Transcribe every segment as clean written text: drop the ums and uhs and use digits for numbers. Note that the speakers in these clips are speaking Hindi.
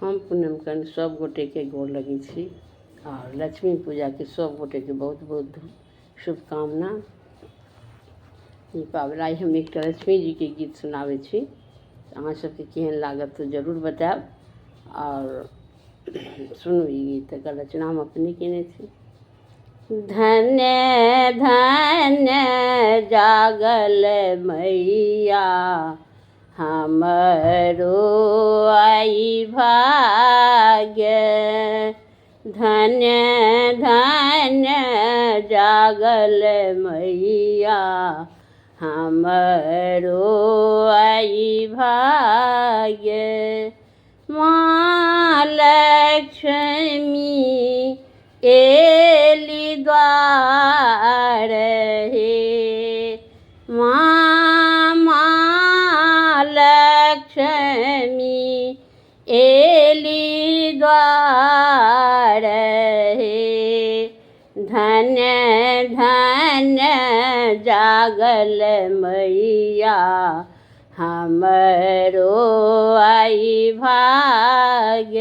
हम पूनम कन सब गोटे के गोर लगे छी और लक्ष्मी पूजा के सब गोटे के बहुत बहुत शुभकामना। दीपावली आई हम एक लक्ष्मी जी के गीत सुनावे छी, अहाँ सबके केहन लागत तो जरूर बताएब। और सुनू ई गीत का रचना हम अपने केने छी। धन्य धन्य जागल मैया हमरो आई भाग्य, धन्य धन्य जागल मैया हमरो आई भाग्य। माँ लक्ष्मी एली द्वार हे, माँ लक्ष्मी एली द्वार हे, धन्य धन्य जागल मैया हमरो आई भाग्य।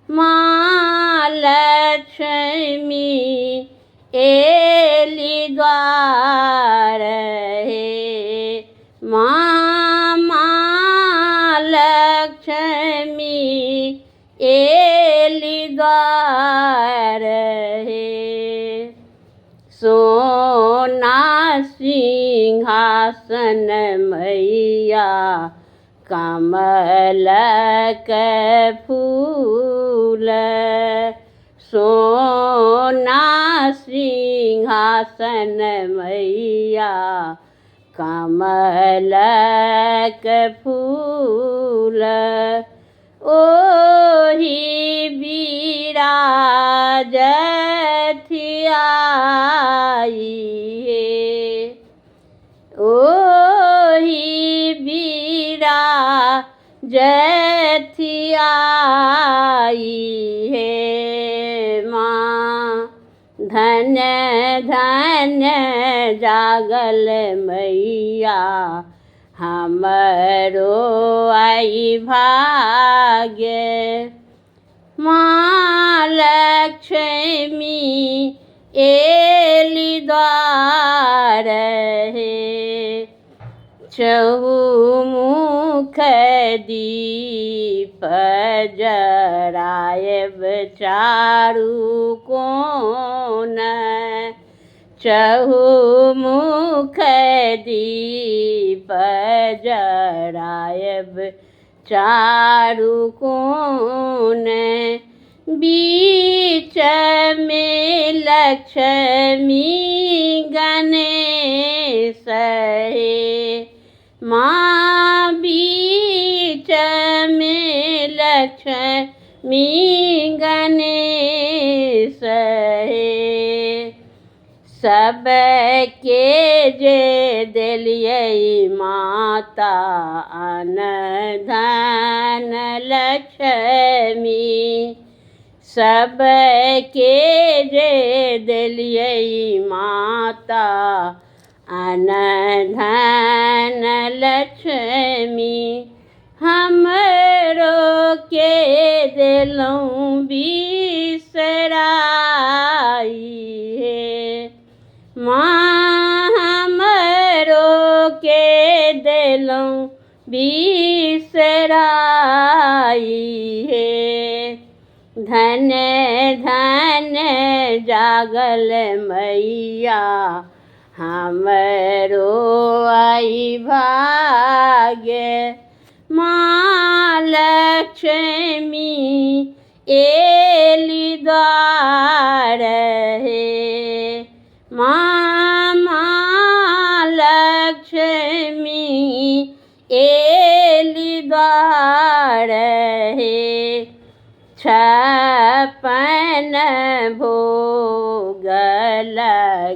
माँ लक्ष्मी एली द्वार हे, माँ लक्ष्मी एली द्वार हे। सोना सिंहासन मैया कमल के फूल, सोना सिंहासन मैया कमल के फूल, ओही विराजथियाई हे, ओही विराजथियाई हे। माँ धन्य धन्य जागल मैया हमरो आई भाग्य। माँ लक्ष्मी एली द्वार हे, चहुमुख दीप जरायब चारू कोन, चहुमुख दीप जरायब चारू कोन, बीच में लक्ष्मी गणेश हे, माँ बीच में लक्ष्मी गणेश हे। सबके जे देलियै माता अन्न धन लक्ष्मी, सबके जे देलियै माता अन्न धन लक्ष्मी, हमरो के देलौं बिसराई हे। माँ हमरो के देलौं बिसराई हे, धन्य धन्य जागल मैया हमरो आई भाग्य। माँ लक्ष्मी एली द्वार हे, माँ लक्ष्मी एली द्वार हे, छप्पन भोग लगाएब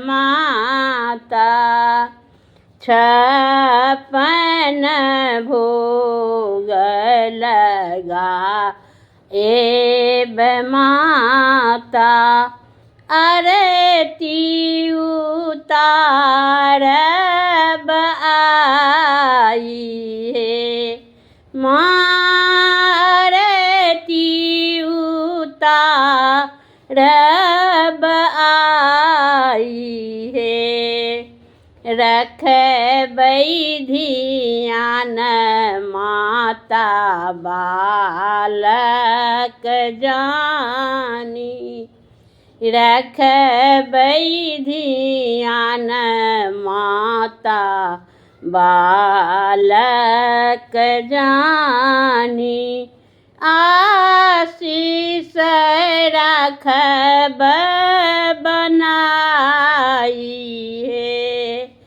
माता, छप्पन भोग लगाएब माता, आरती उतारब। आई हे रब आई है। रखबै धियान माता बालक जानी। रखबै धियान माता बालक जानी। आशीष रखब बनाई है।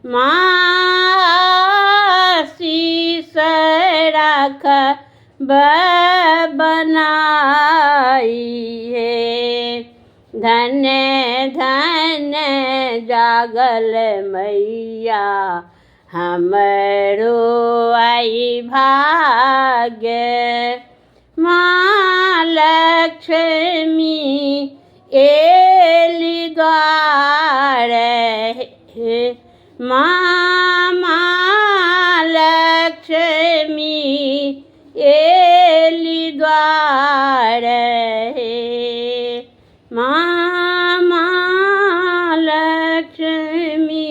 माँ आशीष रखब बनाई है। धन्य धन्य जागल मैया हमरो आई भाग्य। माँ लक्ष्मी एली द्वारे। माँ लक्ष्मी एली द्वारे। माँ लक्ष्मी